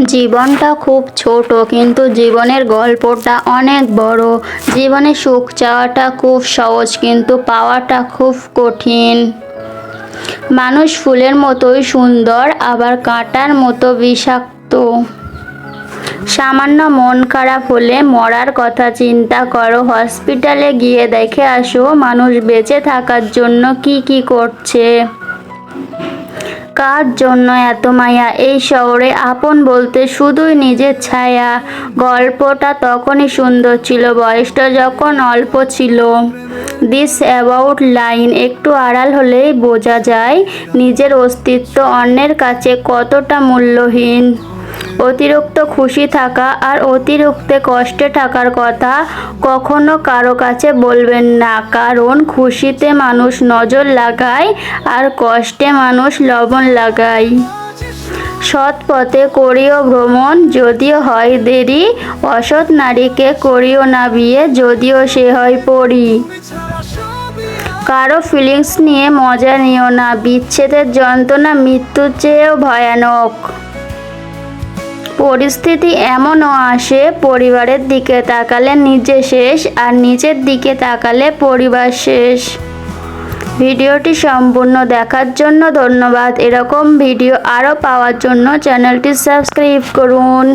জীবনটা খুব ছোট, কিন্তু জীবনের গল্পটা অনেক বড়। জীবনে সুখ চাওয়াটা খুব সহজ, কিন্তু পাওয়াটা খুব কঠিন। মানুষ ফুলের মতোই সুন্দর, আবার কাঁটার মতো বিষাক্ত। সামান্য মন খারাপ হলে মরার কথা চিন্তা করো। হসপিটালে গিয়ে দেখে আসো মানুষ বেঁচে থাকার জন্য কি কি করছে। কার জন্য এত মায়া? এই শহরে আপন বলতে শুধুই নিজের ছায়া। গল্পটা তখনই সুন্দর ছিল, বয়সটা যখন অল্প ছিল। দিস অ্যাবাউট লাইন একটু আড়াল হলেই বোঝা যায় নিজের অস্তিত্ব অন্যের কাছে কতটা মূল্যহীন। অতিরিক্ত খুশি থাকা আর অতিরিক্ত কষ্টে থাকার কথা কখনো কারো কাছে বলবেন না, কারণ খুশিতে মানুষ নজর লাগায় আর কষ্টে মানুষ লবণ লাগায়। সৎ পথে করিও ভ্রমণ, যদিও হয় দেরি। অসৎ নারীকে করিও না বিয়ে, যদিও সে হয় পরী। কারো ফিলিংস নিয়ে মজা নিও না, বিচ্ছেদের যন্ত্রণা মৃত্যুর চেয়েও ভয়ানক। পরিস্থিতি এমনও আসে, পরিবারের দিকে তাকালে নিজে শেষ, আর নিজের দিকে তাকালে পরিবার শেষ। ভিডিওটি সম্পূর্ণ দেখার জন্য ধন্যবাদ। এরকম ভিডিও আরও পাওয়ার জন্য চ্যানেলটি সাবস্ক্রাইব করুন।